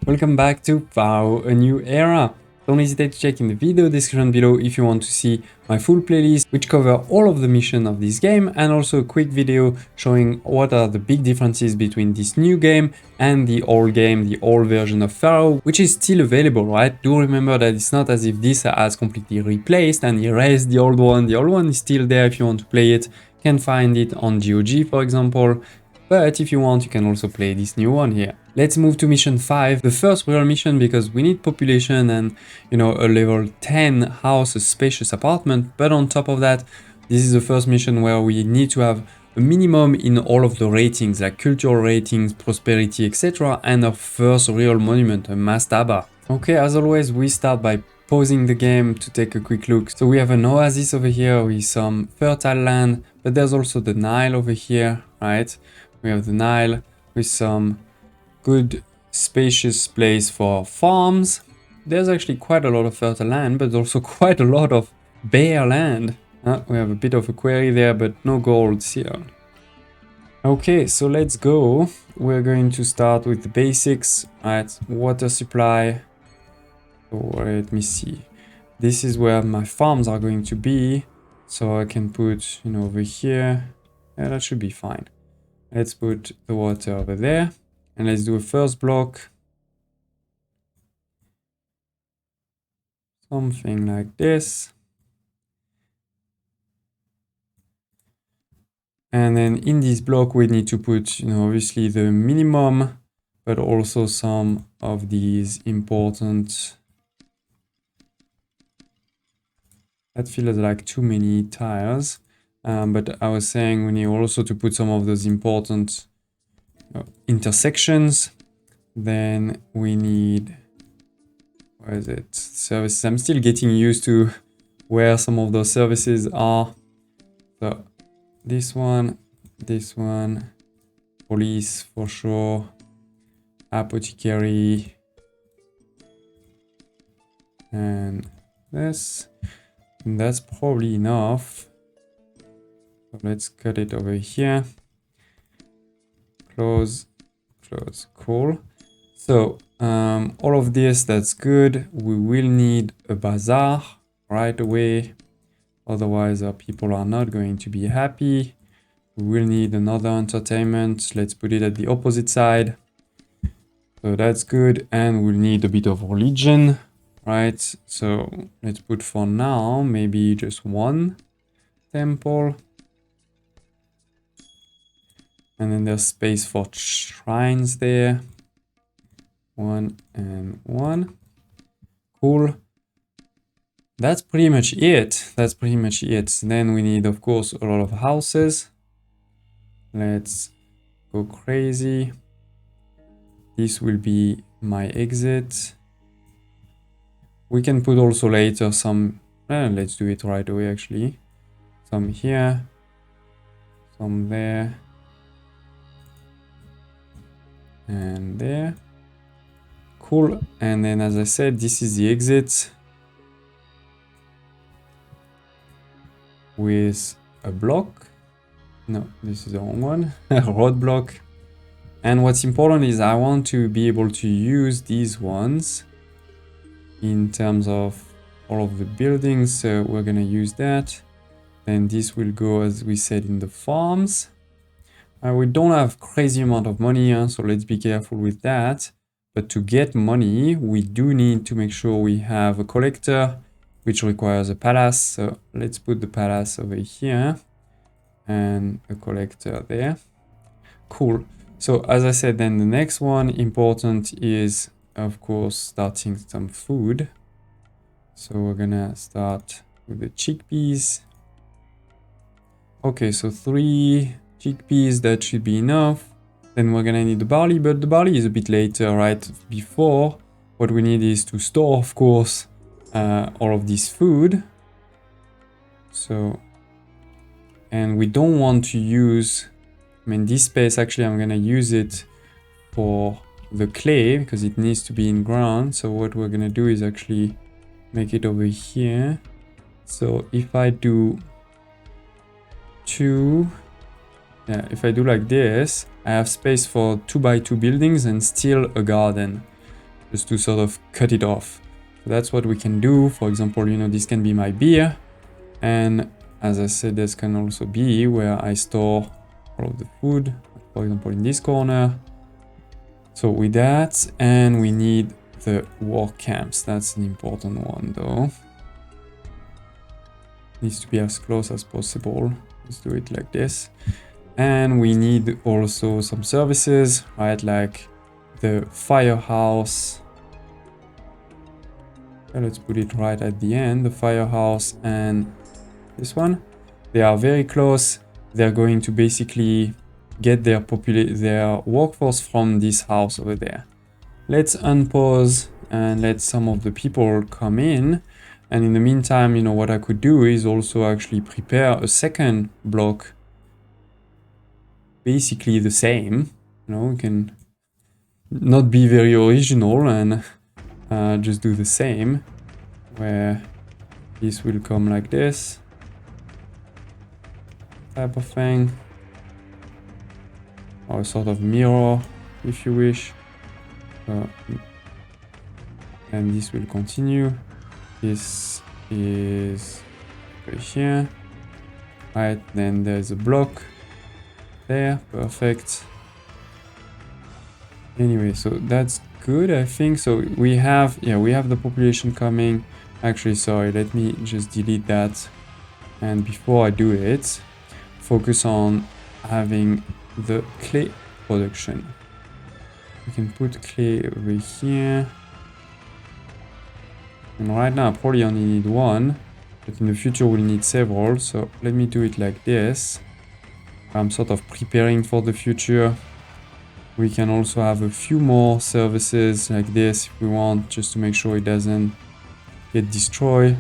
Welcome back to PHARAOH, a new era. Don't hesitate to check in the video description below if you want to see my full playlist, which cover all of the missions of this game, and also a quick video showing what are the big differences between this new game and the old game, the old version of PHARAOH, which is still available, right? Do remember that it's not as if this has completely replaced and erased the old one. The old one is still there if you want to play it. You can find it on GOG, for example. But if you want, you can also play this new one here. Let's move to mission 5, the first real mission, because we need population and, you know, a level 10 house, a spacious apartment. But on top of that, this is the first mission where we need to have a minimum in all of the ratings, like cultural ratings, prosperity, etc. And our first real monument, a mastaba. Okay, as always, we start by pausing the game to take a quick look. So we have an oasis over here with some fertile land, but there's also the Nile over here, right? We have the Nile with some good spacious place for farms. There's actually quite a lot of fertile land, but also quite a lot of bare land. We have a bit of a quarry there, but no gold here. Okay, so let's go. We're going to start with the basics, right? Water supply. So let me see. This is where my farms are going to be. So I can put, you know, over here. Yeah, that should be fine. Let's put the water over there. And let's do a first block. Something like this. And then in this block, we need to put, you know, obviously the minimum, but also some of these important. That feels like too many tiles. But I was saying we need also to put some of those important intersections. Then we need, where is it? Services. I'm still getting used to where some of those services are. So this one, police for sure, apothecary, and this. And that's probably enough. So let's cut it over here. Close, cool. So all of this, that's good. We will need a bazaar right away. Otherwise our people are not going to be happy. We will need another entertainment. Let's put it at the opposite side. So that's good. And we'll need a bit of religion, right? So let's put for now, maybe just one temple. And then there's space for shrines there. 1 and 1. Cool. That's pretty much it. Then we need, of course, a lot of houses. Let's go crazy. This will be my exit. We can put also later some, let's do it right away actually. Some here, some there, and there. Cool. And then, as I said, this is the exit with a block. No, this is the wrong one. A road block. And what's important is I want to be able to use these ones in terms of all of the buildings. So we're going to use that. Then this will go, as we said, in the farms. We don't have crazy amount of money, so let's be careful with that. But to get money, we do need to make sure we have a collector, which requires a palace. So let's put the palace over here and a collector there. Cool. So as I said, then the next one important is, of course, starting some food. So we're gonna start with the chickpeas. Okay, so 3 chickpeas, that should be enough. Then we're gonna need the barley, but the barley is a bit later, right? Before, what we need is to store, of course, all of this food. So, and we don't want to use, I mean, this space, actually, I'm gonna use it for the clay because it needs to be in ground. So what we're gonna do is actually make it over here. So if I do 2, yeah, if I do like this, I have space for 2 by 2 buildings and still a garden. just to sort of cut it off. So that's what we can do. For example, you know, this can be my beer. And as I said, this can also be where I store all of the food, for example, in this corner. So with that, and we need the work camps. That's an important one though. Needs to be as close as possible. Let's do it like this. And we need also some services, right? Like the firehouse. Let's put it right at the end. The firehouse and this one. They are very close. They're going to basically get their workforce from this house over there. Let's unpause and let some of the people come in. And in the meantime, you know, what I could do is also actually prepare a second block. Basically the same, you know, we can not be very original and just do the same, where this will come like this, type of thing, or a sort of mirror, if you wish. And this will continue. This is right here, right? Then there's a block there, perfect. Anyway, so that's good, I think. So we have, yeah, we have the population coming. Actually, sorry, let me just delete that. And before I do it, focus on having the clay production. We can put clay over here. And right now I probably only need one, but in the future we'll need several. So let me do it like this. I'm sort of preparing for the future. We can also have a few more services like this if we want, just to make sure it doesn't get destroyed.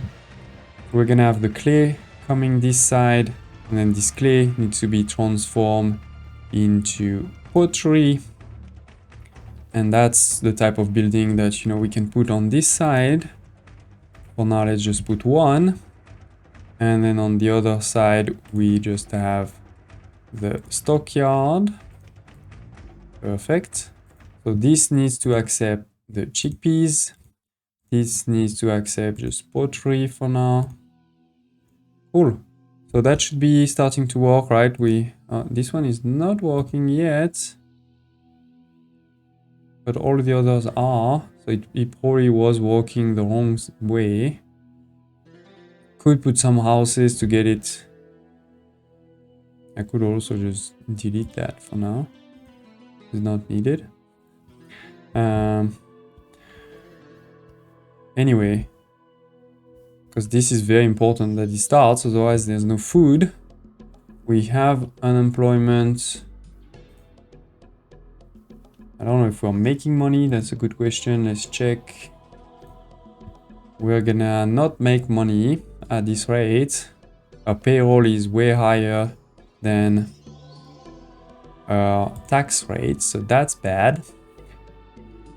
We're gonna have the clay coming this side, and then this clay needs to be transformed into pottery. And that's the type of building that, you know, we can put on this side. For now, let's just put one. And then on the other side, we just have the stockyard. Perfect. So this needs to accept the chickpeas. This needs to accept just pottery for now. Cool. So that should be starting to work, right? This one is not working yet, but all the others are. So it probably was working the wrong way. Could put some houses to get it. I could also just delete that for now. It's not needed. Anyway, because this is very important that it starts, otherwise there's no food. We have unemployment. I don't know if we're making money. That's a good question. Let's check. We're gonna not make money at this rate. Our payroll is way higher than our tax rate, so that's bad.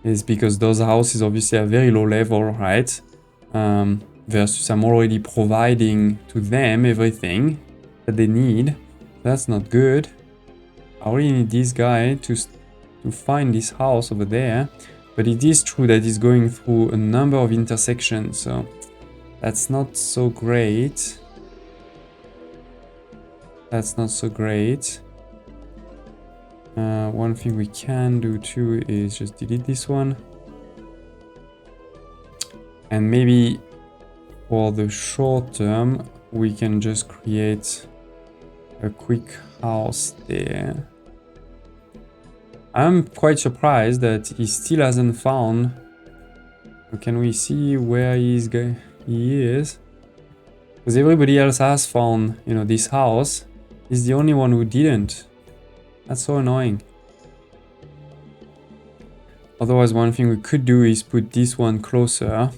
It's because those houses obviously are very low level, right? Versus I'm already providing to them everything that they need. That's not good. I really need this guy to find this house over there. But it is true that it's going through a number of intersections, so that's not so great. That's not so great. One thing we can do too is just delete this one. And maybe for the short term, we can just create a quick house there. I'm quite surprised that he still hasn't found. Can we see where he is? Because everybody else has found, you know, this house. He's the only one who didn't. That's so annoying. Otherwise, one thing we could do is put this one closer.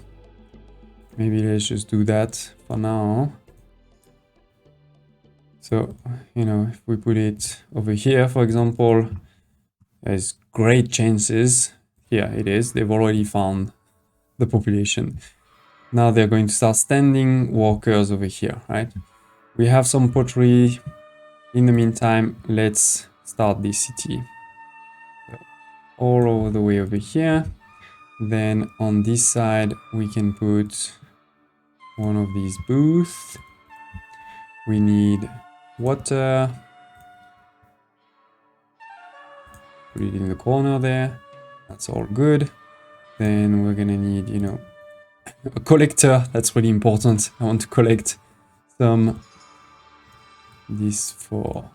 Maybe let's just do that for now. So, you know, if we put it over here, for example, there's great chances. Here it is. They've already found the population. Now they're going to start standing workers over here, right? We have some pottery. In the meantime, let's start this city. So, all over the way over here. Then on this side, we can put one of these booths. We need water. Put it in the corner there. That's all good. Then we're gonna need, you know, a collector. That's really important. I want to collect some. This for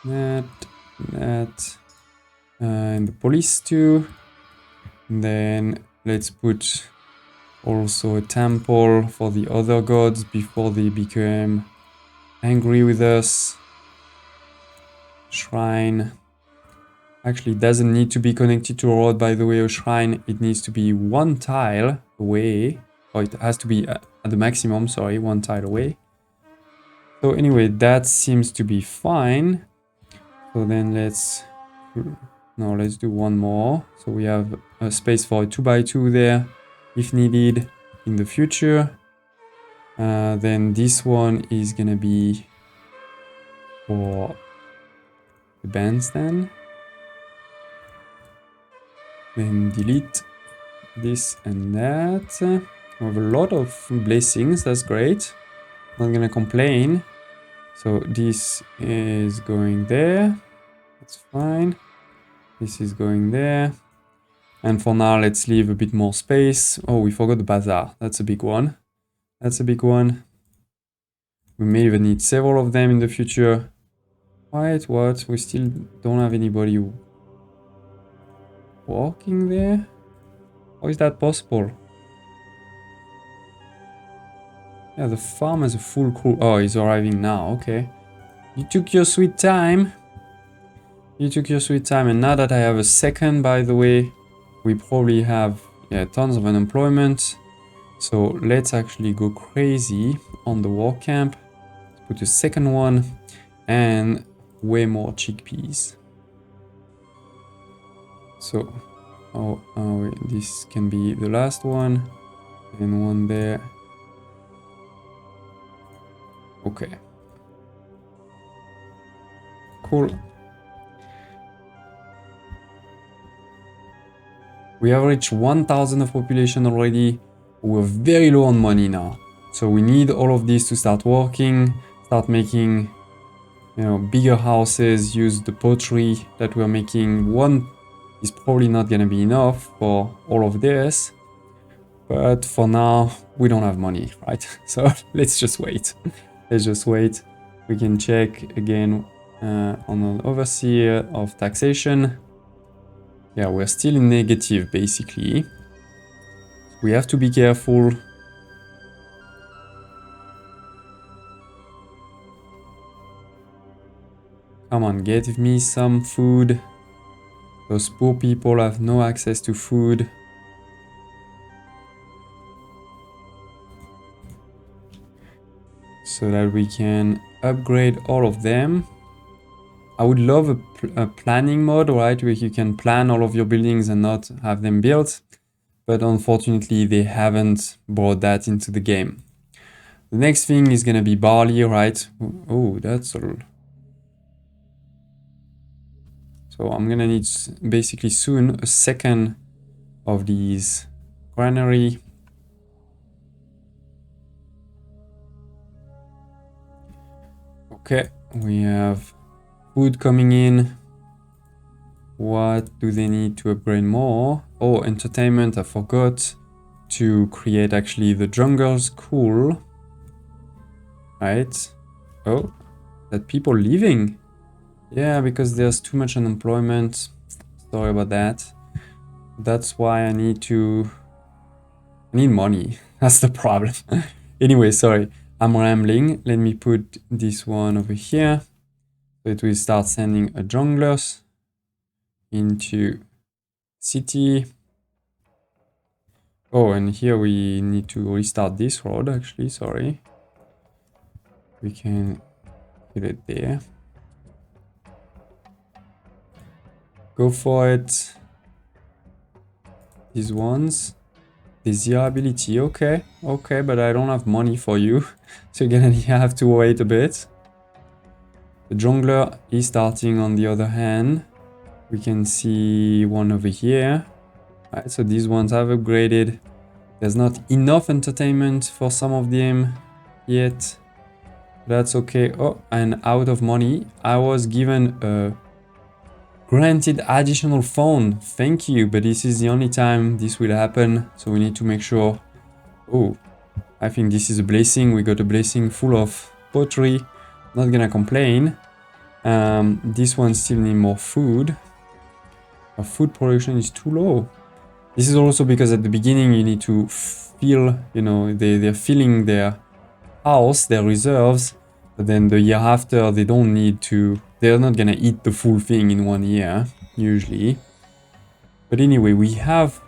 that, and the police too. And then let's put also a temple for the other gods before they become angry with us. Shrine. Actually, it doesn't need to be connected to a road, by the way, a shrine. It needs to be one tile away. Or it has to be at the maximum, sorry, one tile away. So anyway, that seems to be fine. So then let's do one more. So we have a space for a 2x2 there, if needed in the future. Then this one is gonna be for the bandstand. Then delete this and that. We have a lot of blessings, that's great. Not gonna complain. So this is going there. That's fine. This is going there. And for now, let's leave a bit more space. Oh, we forgot the bazaar. That's a big one. That's a big one. We may even need several of them in the future. Wait, what? We still don't have anybody walking there? How is that possible? Yeah, the farm has a full crew. Oh, he's arriving now. Okay. You took your sweet time. You took your sweet time. And now that I have a second, by the way, we probably have tons of unemployment. So let's actually go crazy on the war camp. Let's put a second one and way more chickpeas. So, this can be the last one and one there. Okay. Cool. We have reached 1,000 of population already. We're very low on money now. So we need all of this to start working, start making, you know, bigger houses, use the pottery that we're making. One is probably not going to be enough for all of this. But for now, we don't have money, right? So let's just wait. Let's just wait. We can check again on an overseer of taxation. Yeah, we're still in negative, basically. We have to be careful. Come on, give me some food. Those poor people have no access to food. So that we can upgrade all of them. I would love a planning mode, right, where you can plan all of your buildings and not have them built. But unfortunately, they haven't brought that into the game. The next thing is going to be barley, right? Oh, that's a... So I'm going to need basically soon a second of these granary. Okay, we have food coming in. What do they need to upgrade more? Oh, entertainment, I forgot to create actually the jungle school. Right? Oh, that people leaving. Yeah, because there's too much unemployment. Sorry about that. That's why I need money. That's the problem. Anyway, sorry. I'm rambling. Let me put this one over here. So it will start sending a junglers into city. Oh, and here we need to restart this road, actually. Sorry. We can put it there. Go for it. These ones. Desirability, okay, but I don't have money for you, so you're gonna have to wait a bit. The jungler is starting on the other hand. We can see one over here. Alright, so these ones have upgraded. There's not enough entertainment for some of them yet. That's okay. Oh, and out of money. I was given a granted additional phone. Thank you, but this is the only time this will happen. So we need to make sure. Oh, I think this is a blessing. We got a blessing full of pottery. Not gonna complain. This one still need more food. Our food production is too low. This is also because at the beginning you need to fill, you know, they're filling their house, their reserves. But then the year after they don't need to, they're not gonna eat the full thing in 1 year, usually. But anyway, we have,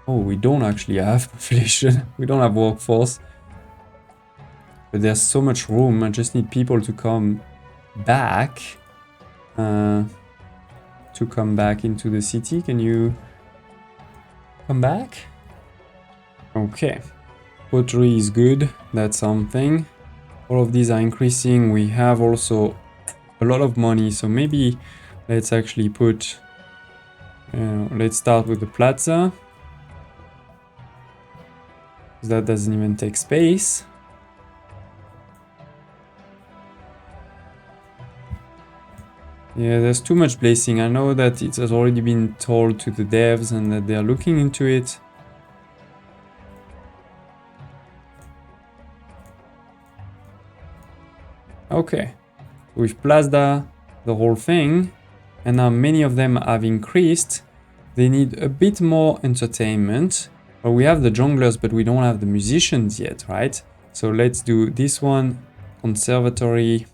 oh, we don't actually have population. We don't have workforce. But there's so much room. I just need people to come back. To come back into the city. Can you come back? Okay. Pottery is good. That's something. All of these are increasing. We have also a lot of money. So maybe let's actually put... let's start with the plaza. That doesn't even take space. Yeah, there's too much blessing. I know that it has already been told to the devs and that they're looking into it. Okay, with Plaza, the whole thing, and now many of them have increased. They need a bit more entertainment. Well, we have the junglers, but we don't have the musicians yet, right? So let's do this one, conservatory.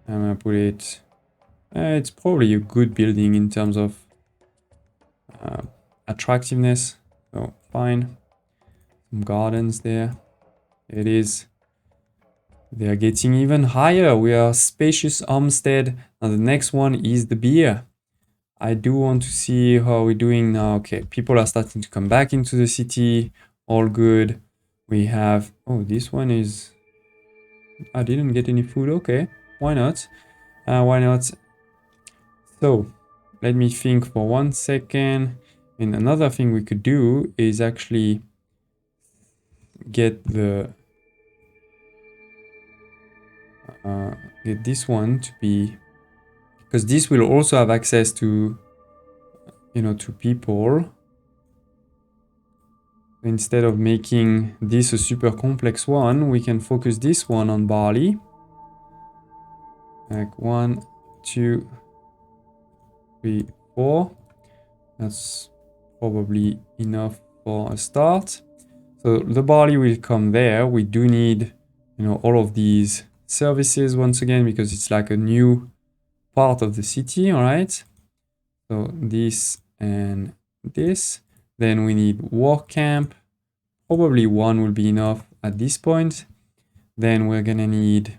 I'm gonna put it... it's probably a good building in terms of attractiveness. So fine. Some gardens there. It is. They are getting even higher. We are spacious homestead. Now the next one is the beer. I do want to see how we're doing now. Okay, people are starting to come back into the city. All good. We have... oh, this one is... I didn't get any food. Okay, why not? Why not? So, let me think for 1 second. And another thing we could do is actually get the... get this one to be... because this will also have access to, you know, to people. Instead of making this a super complex one, we can focus this one on barley. Like 1, 2, 3, 4. That's probably enough for a start. So the barley will come there. We do need, you know, all of these services once again, because it's like a new part of the city, all right? So this and this. Then we need work camp. Probably 1 will be enough at this point. Then we're gonna need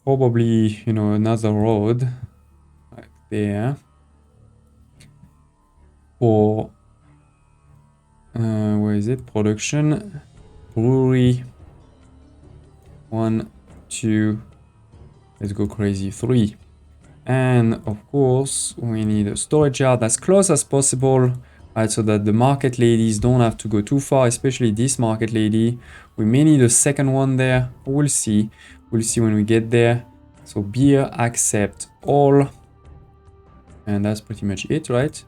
probably, you know, another road like there. Or where is it? Production, brewery. 1, 2. Let's go crazy. 3. And of course, we need a storage yard as close as possible, right? So that the market ladies don't have to go too far, especially this market lady. We may need a second one there. We'll see. We'll see when we get there. So beer, accept all. And that's pretty much it, right?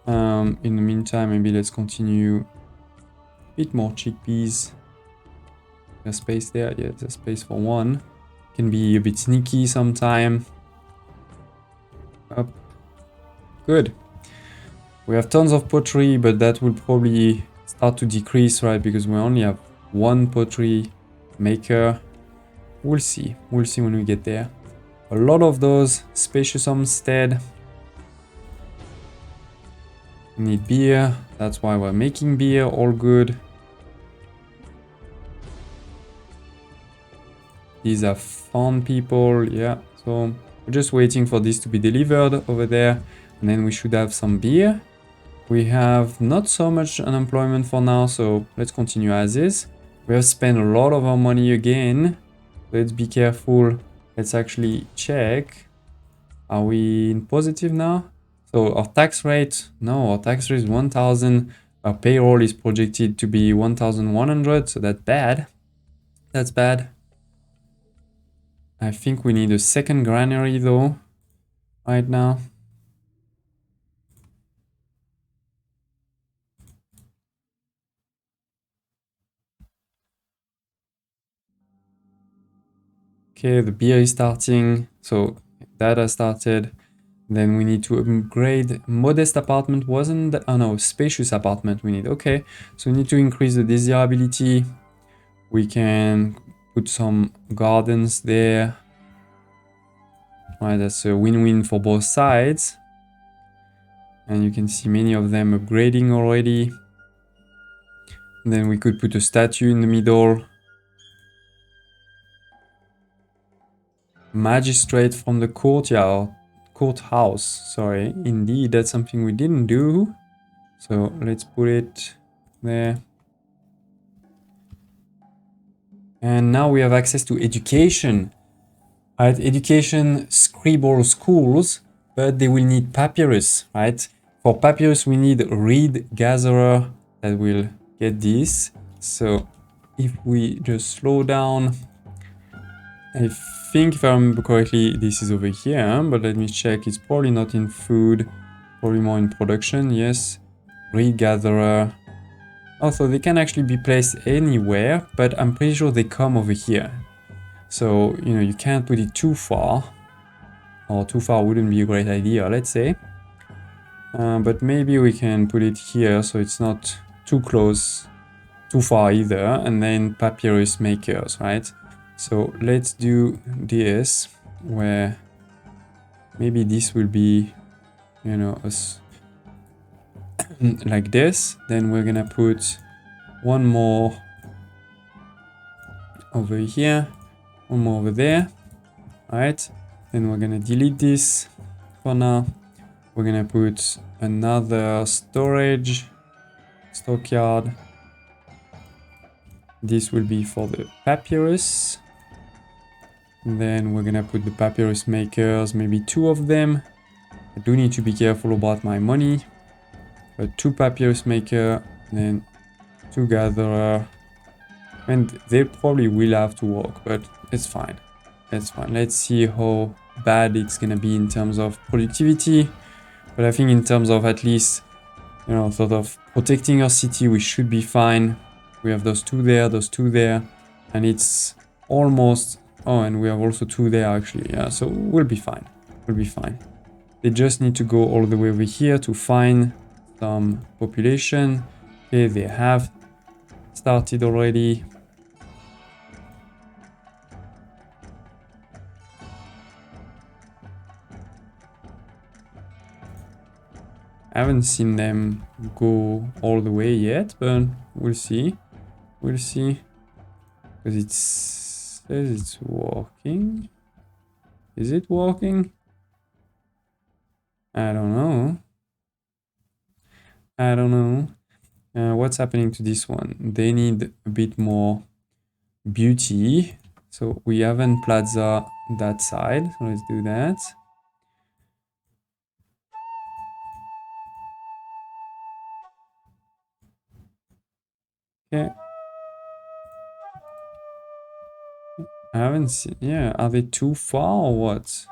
In the meantime, maybe let's continue. A bit more chickpeas. There's space there. Yeah, there's space for 1. Can be a bit sneaky sometime. Up. Good. We have tons of pottery, but that will probably start to decrease, right? Because we only have 1 pottery maker. We'll see. We'll see when we get there. A lot of those spacious homestead. Need beer. That's why we're making beer. All good. These are fun people. Yeah. So we're just waiting for this to be delivered over there. And then we should have some beer. We have not so much unemployment for now. So let's continue as is. We have spent a lot of our money again. Let's be careful. Let's actually check. Are we in positive now? So our tax rate, no, our tax rate is 1,000. Our payroll is projected to be 1,100, so that's bad. That's bad. I think we need a second granary though, right now. Okay, the beer is starting, so that has started. Then we need to upgrade. Modest apartment wasn't that, oh no, spacious apartment we need. Okay, so we need to increase the desirability. We can put some gardens there. Right, that's a win-win for both sides. And you can see many of them upgrading already. And then we could put a statue in the middle. Magistrate from the courtyard. Courthouse, sorry. Indeed, that's something we didn't do. So let's put it there. And now we have access to education. Right, education scribble schools, but they will need papyrus, right? For papyrus, we need reed gatherer that will get this. So if we just slow down, I think if I remember correctly, this is over here, but let me check. It's probably not in food, probably more in production. Yes, reed gatherer. Also, they can actually be placed anywhere, but I'm pretty sure they come over here. So, you know, you can't put it too far, or too far wouldn't be a great idea, let's say. But maybe we can put it here so it's not too close, too far either, and then papyrus makers, right? So let's do this, where maybe this will be, you know, like this. Then we're gonna put one more over here, one more over there. Alright, then we're gonna delete this for now. We're gonna put another storage, stockyard. This will be for the papyrus. And then we're gonna put the papyrus makers, maybe 2 of them. I do need to be careful about my money. But 2 papyrus maker, then 2 gatherer. And they probably will have to work, but it's fine. It's fine. Let's see how bad it's gonna be in terms of productivity. But I think in terms of at least, you know, sort of protecting our city, we should be fine. We have those 2 there, and it's almost... Oh, and we have also 2 there actually. Yeah, so we'll be fine. We'll be fine. They just need to go all the way over here to find some population. Okay, they have started already. I haven't seen them go all the way yet, but we'll see. We'll see. Because it says it's working. Is it working? I don't know. I don't know. What's happening to this one? They need a bit more beauty. So we haven't plaza that side. So let's do that. Okay. I haven't seen... Yeah, are they too far or what?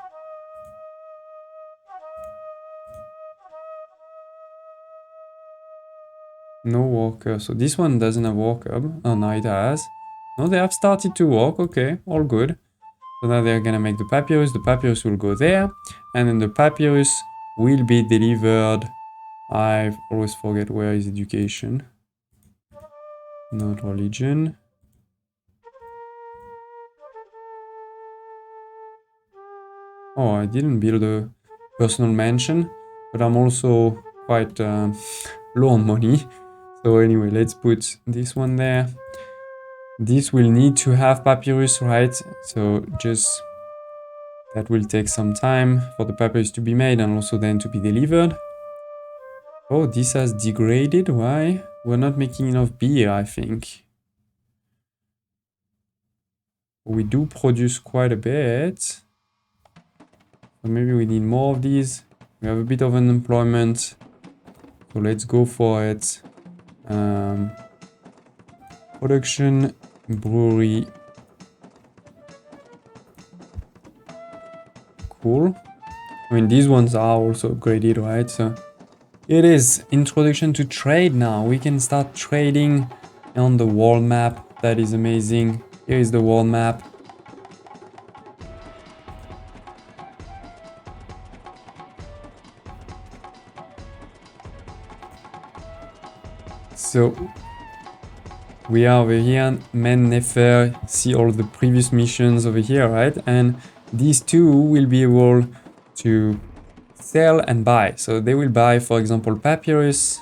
No walker. So this one doesn't have walker. Oh, no, it has. No, they have started to walk. Okay, all good. So now they're gonna make the papyrus. The papyrus will go there. And then the papyrus will be delivered. I always forget where is education. Not religion. Oh, I didn't build a personal mansion. But I'm also quite low on money. So anyway, let's put this one there. This will need to have papyrus, right? So just... that will take some time for the papyrus to be made and also then to be delivered. Oh, this has degraded. Why? We're not making enough beer, I think. We do produce quite a bit. So maybe we need more of these. We have a bit of unemployment, so let's go for it. Production, brewery. Cool. I mean, these ones are also upgraded, right? So it is introduction to trade now. We can start trading on the world map. That is amazing. Here is the world map. So we are over here, MEN-NEFER, see all the previous missions over here, right? And these two will be able to sell and buy. So they will buy, for example, papyrus,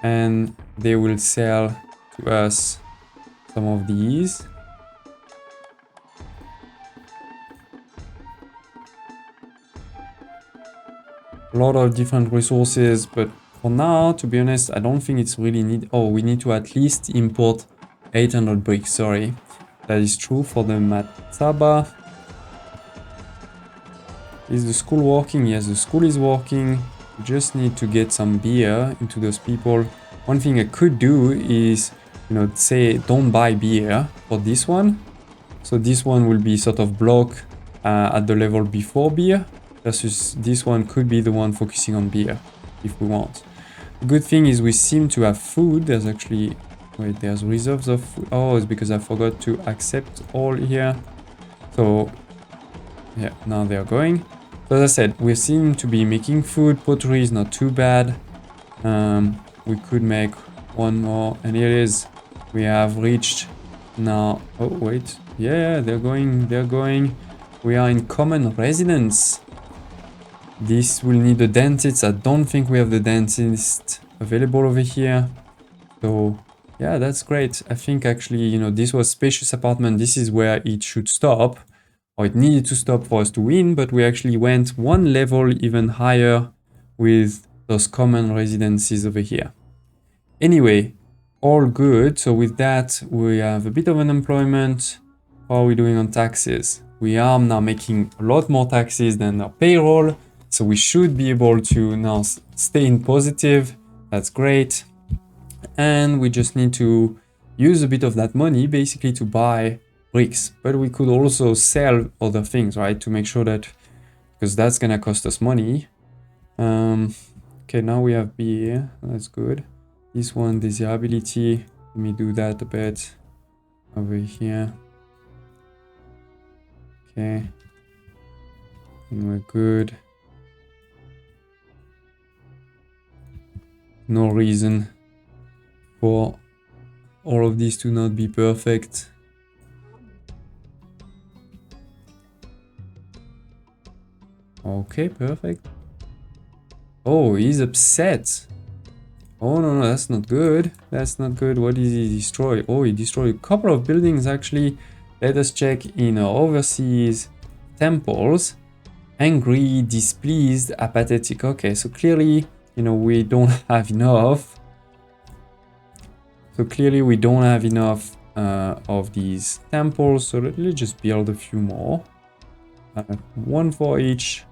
and they will sell to us some of these. A lot of different resources, but for now, to be honest, I don't think it's really need. Oh, we need to at least import 800 bricks, sorry. That is true for the mastaba. Is the school working? Yes, the school is working. We just need to get some beer into those people. One thing I could do is, you know, say don't buy beer for this one. So this one will be sort of block at the level before beer, versus this one could be the one focusing on beer if we want. The good thing is we seem to have food. There's actually, wait, there's reserves of food. Oh, it's because I forgot to accept all here. So yeah, now they're going. So as I said, we seem to be making food. Pottery is not too bad. We could make one more, and here it is. We have reached now. Oh wait, yeah, they're going. We are in common residence. This will need a dentist. I don't think we have the dentist available over here. So yeah, that's great. I think actually, you know, this was spacious apartment. This is where it should stop, or it needed to stop for us to win, but we actually went one level even higher with those common residences over here. Anyway, all good. So with that, we have a bit of unemployment. How are we doing on taxes? We are now making a lot more taxes than our payroll. So we should be able to now stay in positive. That's great. And we just need to use a bit of that money basically to buy bricks. But we could also sell other things, right? To make sure that, because that's gonna cost us money. Okay, now we have beer. That's good. This one, desirability. Let me do that a bit over here. Okay. And we're good. No reason for all of these to not be perfect. Okay, perfect. Oh, he's upset. Oh, no, that's not good. That's not good. What did he destroy? Oh, he destroyed a couple of buildings, actually. Let us check in our overseas temples. Angry, displeased, apathetic. Okay, so clearly, you know, we don't have enough. So clearly we don't have enough of these temples. So let's just build a few more. One for each.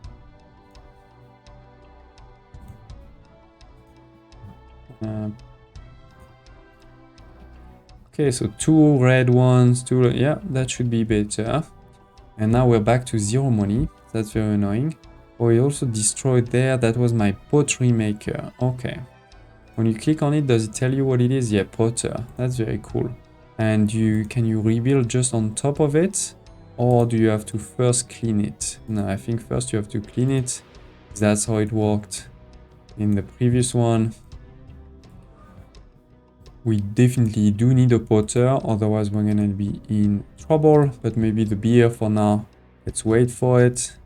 Okay, so 2 red ones, 2, yeah, that should be better. And now we're back to 0 money. That's very annoying. Oh, he also destroyed there. That was my pottery maker. Okay. When you click on it, does it tell you what it is? Yeah, potter. That's very cool. And can you rebuild just on top of it? Or do you have to first clean it? No, I think first you have to clean it. That's how it worked in the previous one. We definitely do need a potter, otherwise we're gonna be in trouble. But maybe the beer for now. Let's wait for it.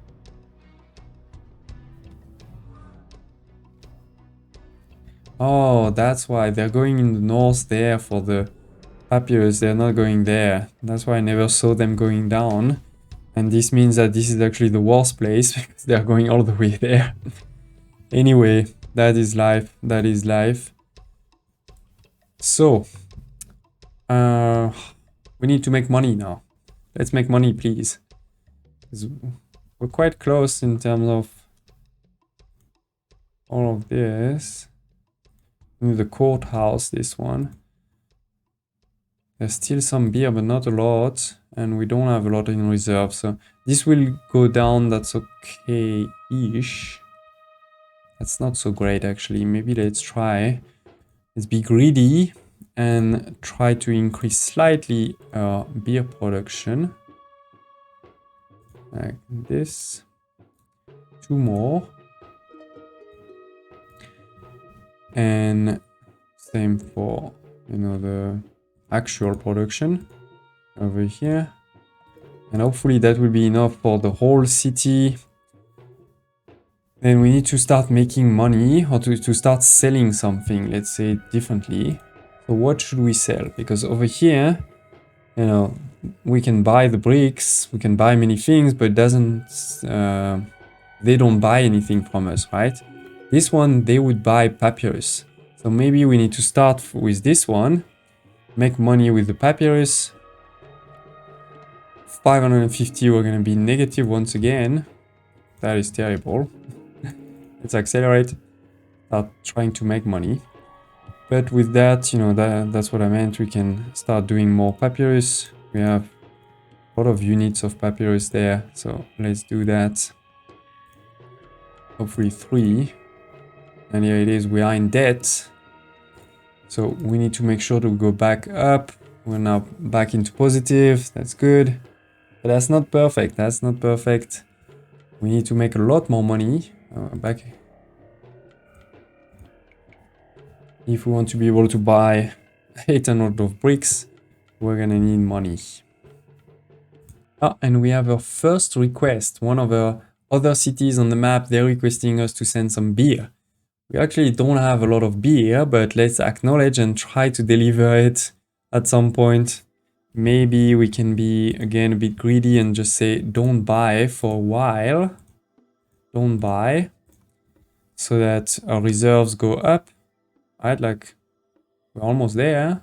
Oh, that's why they're going in the north there for the papyrus. They're not going there. That's why I never saw them going down. And this means that this is actually the worst place because they're going all the way there. Anyway, that is life. That is life. So, we need to make money now. Let's make money, please. We're quite close in terms of all of this. The courthouse, this one. There's still some beer, but not a lot. And we don't have a lot in reserve. So this will go down. That's okay-ish. That's not so great, actually. Maybe let's try. Let's be greedy and try to increase slightly our beer production. Like this. 2 more. And same for, you know, the actual production over here. And hopefully that will be enough for the whole city. Then we need to start making money, or to start selling something, let's say it differently. So what should we sell? Because over here, you know, we can buy the bricks, we can buy many things, but it doesn't, they don't buy anything from us, right? This one, they would buy papyrus. So maybe we need to start with this one, make money with the papyrus. 550, we're going to be negative once again. That is terrible. Let's accelerate, start trying to make money. But with that, you know, that's what I meant. We can start doing more papyrus. We have a lot of units of papyrus there. So let's do that. Hopefully 3. And here it is, we are in debt. So we need to make sure to go back up. We're now back into positive. That's good. But that's not perfect. That's not perfect. We need to make a lot more money. Back. If we want to be able to buy 800 of bricks, we're gonna need money. Ah, and we have our first request. One of our other cities on the map, they're requesting us to send some beer. We actually don't have a lot of beer, but let's acknowledge and try to deliver it at some point. Maybe we can be, again, a bit greedy and just say, don't buy for a while. Don't buy. So that our reserves go up. Right, like, we're almost there.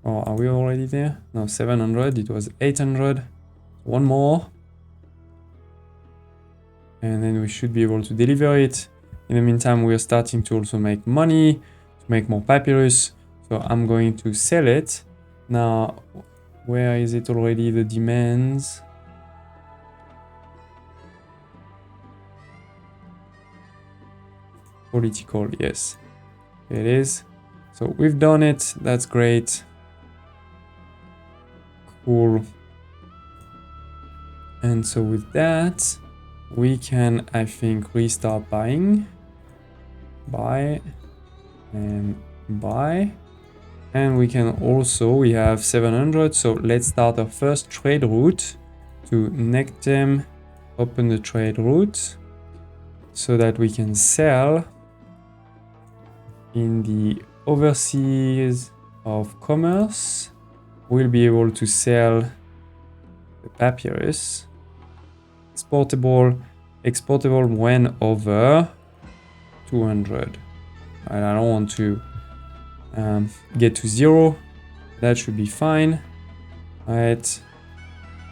Or are we already there? No, 700. It was 800. One more. And then we should be able to deliver it. In the meantime, we are starting to also make money, to make more papyrus. So I'm going to sell it. Now, where is it already? The demands. Political, yes. It is. So we've done it. That's great. Cool. And so with that, we can, I think, restart buying. Buy. And buy. And we can also, we have 700. So let's start our first trade route to Nectem. Open the trade route so that we can sell in the overseas of commerce. We'll be able to sell the papyrus. Exportable when over 200. And I don't want to get to 0. That should be fine. Alright,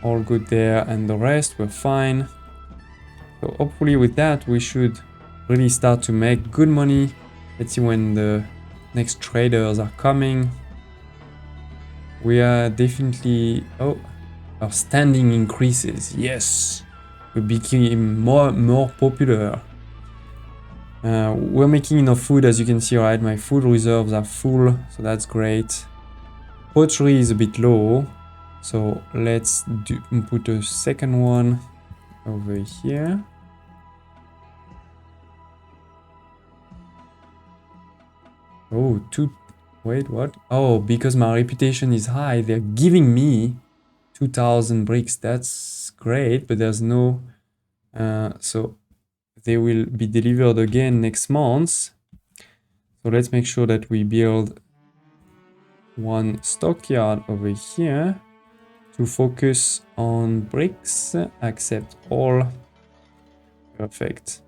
all good there, and the rest we're fine. So hopefully with that we should really start to make good money. Let's see when the next traders are coming. We are definitely... Oh, our standing increases. Yes, we became more popular. We're making enough food, as you can see, right? My food reserves are full, so that's great. Pottery is a bit low, so let's put a second one over here. Oh, wait, what? Oh, because my reputation is high, they're giving me 2,000 bricks. That's great, but there's no... so they will be delivered again next month. So let's make sure that we build one stockyard over here to focus on bricks. Accept all. Perfect.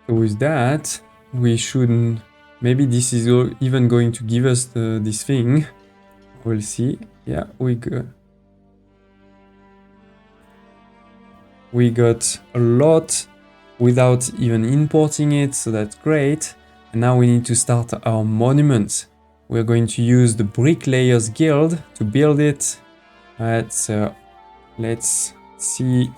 So with that, we shouldn't... Maybe this is even going to give us this thing. We'll see. Yeah, we go. We got a lot without even importing it, so that's great. And now we need to start our monument. We're going to use the Bricklayers Guild to build it. Alright, so let's see.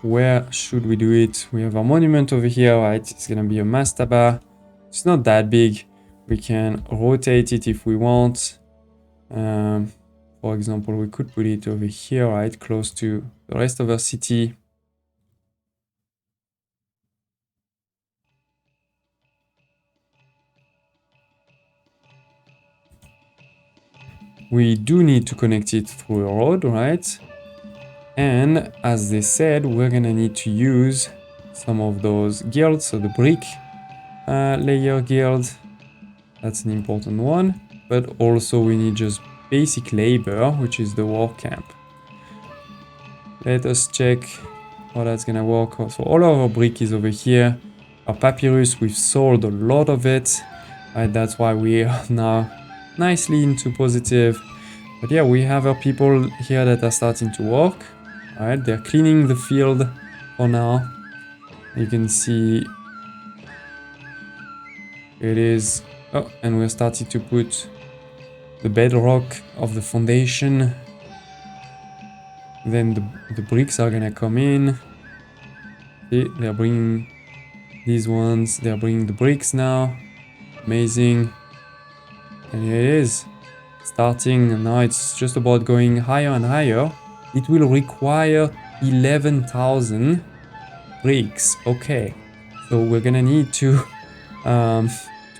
Where should we do it? We have our monument over here, right? It's gonna be a mastaba. It's not that big. We can rotate it if we want. For example, we could put it over here, right? Close to the rest of our city. We do need to connect it through a road, right? And as they said, we're gonna need to use some of those guilds. So the brick layer guild, that's an important one. But also we need just basic labor, which is the work camp. Let us check how that's gonna work. So all of our brick is over here. Our papyrus, we've sold a lot of it. Right, that's why we are now nicely into positive. But yeah, we have our people here that are starting to work. Alright, they're cleaning the field for now. You can see it is... Oh, and we're starting to put the bedrock of the foundation. Then the bricks are gonna come in. See, they're bringing these ones. They're bringing the bricks now. Amazing. And here it is. Starting, and now it's just about going higher and higher. It will require 11,000 bricks. Okay. So we're gonna need to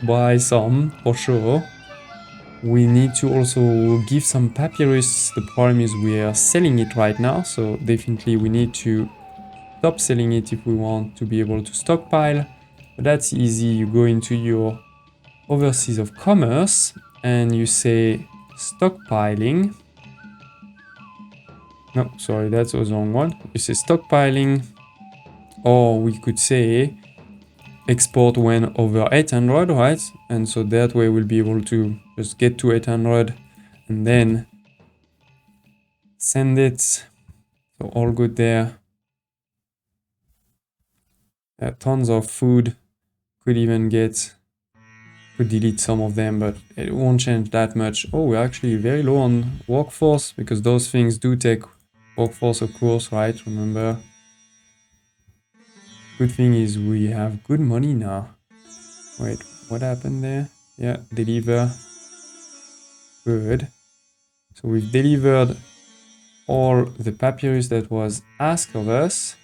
buy some for sure. We need to also give some papyrus. The problem is we are selling it right now, so definitely we need to stop selling it if we want to be able to stockpile. But that's easy. You go into your overseas of commerce and you say stockpiling. No, sorry, that was the wrong one. You say stockpiling, or we could say export when over 800, right? And so that way we'll be able to just get to 800 and then send it. So all good there. Tons of food. Could even could delete some of them, but it won't change that much. Oh, we're actually very low on workforce because those things do take workforce, of course, right? Remember. Good thing is we have good money now. Wait, what happened there? Yeah, deliver. Good. So we've delivered all the papyrus that was asked of us.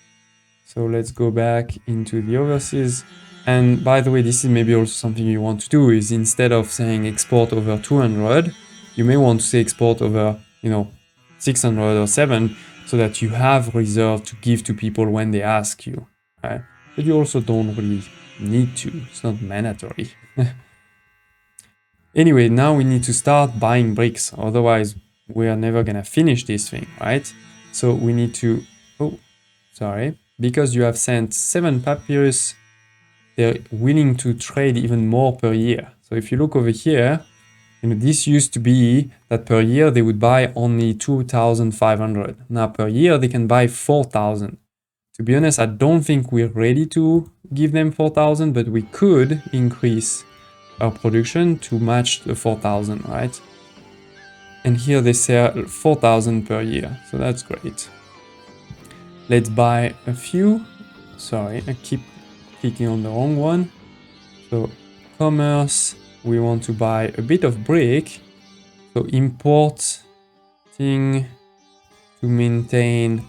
So let's go back into the overseas. And by the way, this is maybe also something you want to do is instead of saying export over 200, you may want to say export over, 600 or 7 so that you have reserve to give to people when they ask you. Right? But you also don't really need to. It's not mandatory. Anyway, now we need to start buying bricks. Otherwise, we are never gonna finish this thing, right? So we need to... Oh, sorry. Because you have sent 7 papyrus, they're willing to trade even more per year. So if you look over here, this used to be that per year they would buy only 2,500. Now per year they can buy 4,000. To be honest, I don't think we're ready to give them 4,000, but we could increase our production to match the 4,000, right? And here they sell 4,000 per year, so that's great. Let's buy a few. Sorry, I keep clicking on the wrong one. So commerce, we want to buy a bit of brick. So importing to maintain.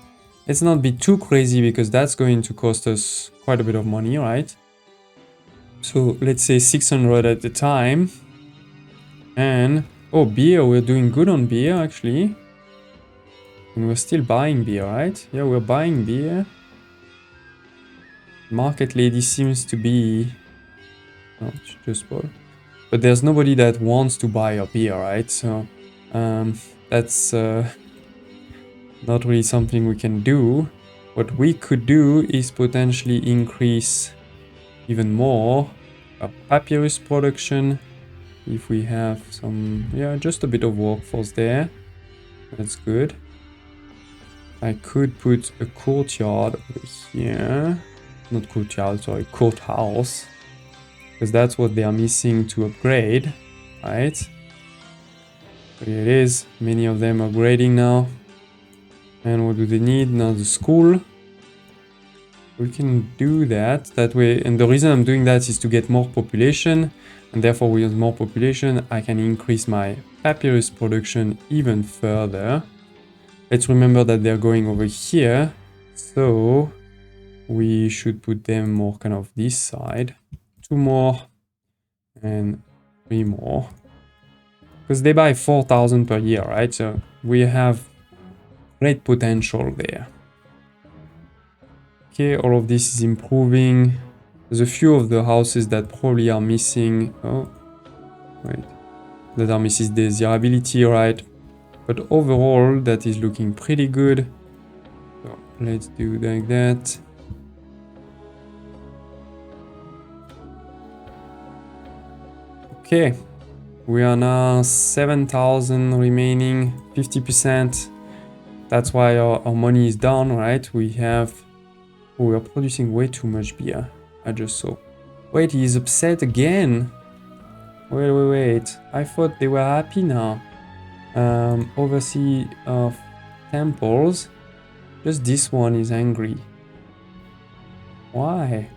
Let's not be too crazy because that's going to cost us quite a bit of money, right? So let's say 600 at the time. And oh, beer, we're doing good on beer actually. And we're still buying beer, right? Yeah, we're buying beer. Market lady seems to be... Oh, she just bought. But there's nobody that wants to buy a beer, right? So that's not really something we can do. What we could do is potentially increase even more our papyrus production. If we have some, yeah, just a bit of workforce there. That's good. I could put a courtyard over here. Not courtyard, sorry, courthouse. Because that's what they are missing to upgrade, right? So here it is. Many of them are upgrading now. And what do they need? Now the school. We can do that way. And the reason I'm doing that is to get more population. And therefore, with more population, I can increase my papyrus production even further. Let's remember that they're going over here. So we should put them more kind of this side. 2 more and 3 more. Because they buy 4,000 per year, right? So we have great potential there. Okay, all of this is improving. There's a few of the houses that probably are missing. Oh, wait. That are missing desirability, right? But overall, that is looking pretty good. So let's do like that. Okay, we are now 7,000 remaining, 50%. That's why our money is down, right? We are producing way too much beer. I just saw. Wait, he's upset again. Wait. I thought they were happy now. Overseer of temples. Just this one is angry. Why?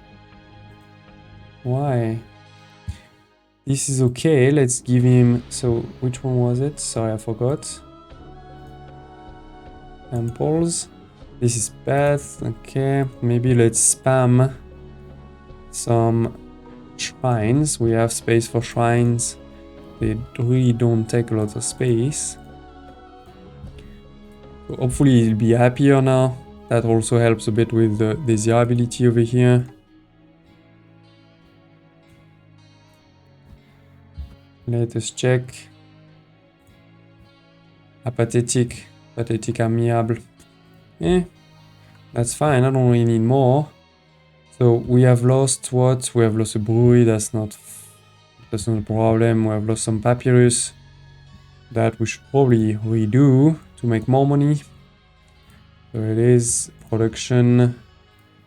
This is okay. Let's give him... So, which one was it? Sorry, I forgot. Temples. This is Beth. Okay, maybe let's spam some shrines. We have space for shrines. They really don't take a lot of space. So hopefully he'll be happier now. That also helps a bit with the desirability over here. Let us check. Apathetic, pathetic, amiable. That's fine. I don't really need more. So we have lost what? We have lost a brewery. That's not a problem. We have lost some papyrus that we should probably redo to make more money. So it is production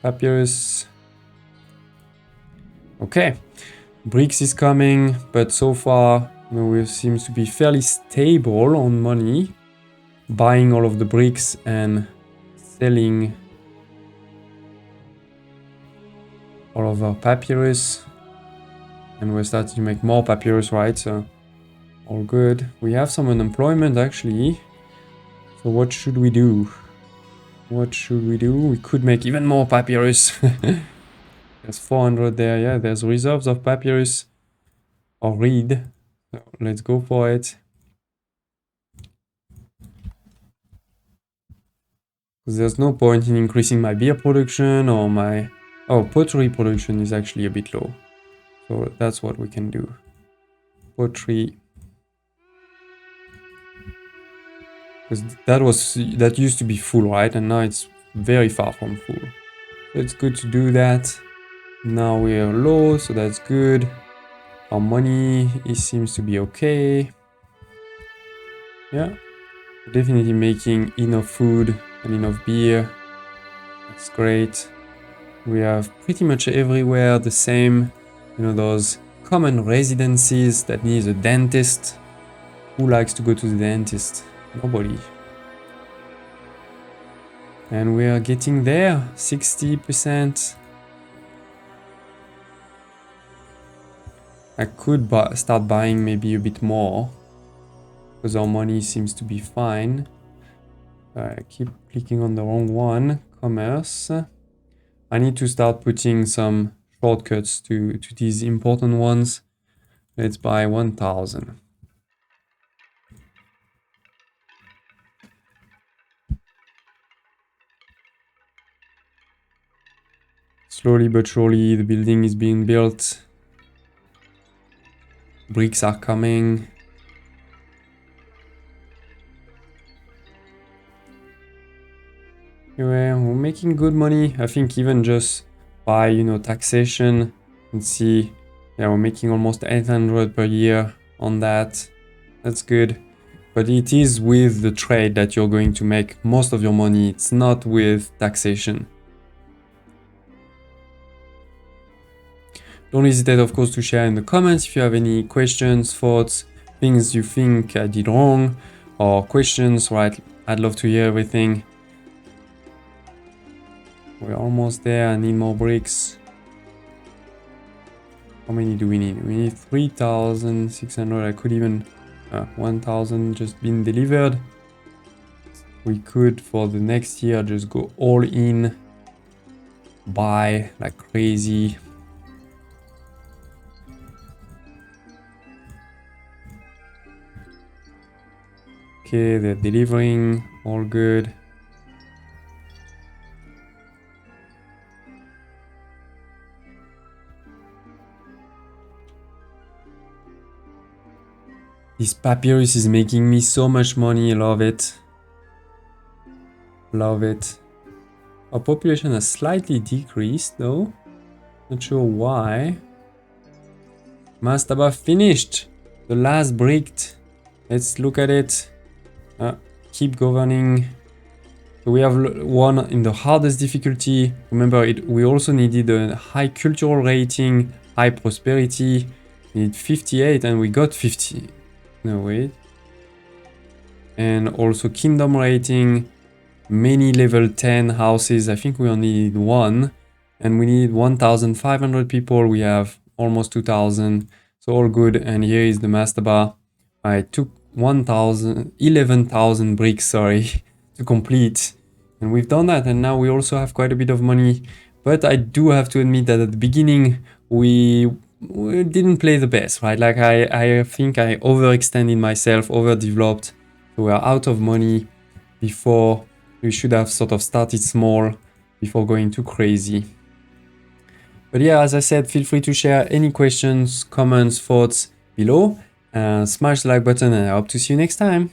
papyrus. Okay, bricks is coming, but so far we seem to be fairly stable on money, buying all of the bricks and selling all of our papyrus, and we're starting to make more papyrus, right? So all good. We have some unemployment actually. So what should we do? We could make even more papyrus. There's 400 there. Yeah, there's reserves of papyrus or reed. So let's go for it. There's no point in increasing my beer production or my... Oh, pottery production is actually a bit low. So that's what we can do. Pottery. Because that used to be full, right? And now it's very far from full. So it's good to do that. Now we are low, so that's good. Our money, it seems to be okay. Yeah. Definitely making enough food and enough beer. That's great. We have pretty much everywhere the same, those common residences that needs a dentist. Who likes to go to the dentist? Nobody. And we are getting there, 60%. I could start buying maybe a bit more, because our money seems to be fine. I keep clicking on the wrong one. Commerce. I need to start putting some shortcuts to these important ones. Let's buy 1,000. Slowly but surely the building is being built. Bricks are coming. Anyway, we're making good money. I think even just by, taxation and see, yeah, we're making almost 800 per year on that. That's good. but it is with the trade that you're going to make most of your money. It's not with taxation. Don't hesitate, of course, to share in the comments if you have any questions, thoughts, things you think I did wrong, or questions, right? I'd love to hear everything. We're almost there. I need more bricks. How many do we need? We need 3,600. I could even 1,000 just been delivered. We could for the next year just go all in, buy like crazy. Okay, they're delivering, all good. This papyrus is making me so much money. I love it. Love it. Our population has slightly decreased though. Not sure why. Mastaba finished. The last bricked. Let's look at it. Keep governing. So we have one in the hardest difficulty. Remember, we also needed a high cultural rating, high prosperity. We need 58 and we got 50. No, wait. And also kingdom rating, many level 10 houses. I think we only need one. And we need 1,500 people. We have almost 2,000. So all good. And here is the mastaba. I took 11,000 bricks, sorry, to complete. And we've done that. And now we also have quite a bit of money. But I do have to admit that at the beginning, we didn't play the best, right? Like I think I overextended myself, overdeveloped. So we are out of money before. We should have sort of started small before going too crazy. But yeah, as I said, feel free to share any questions, comments, thoughts below. Smash the like button and I hope to see you next time.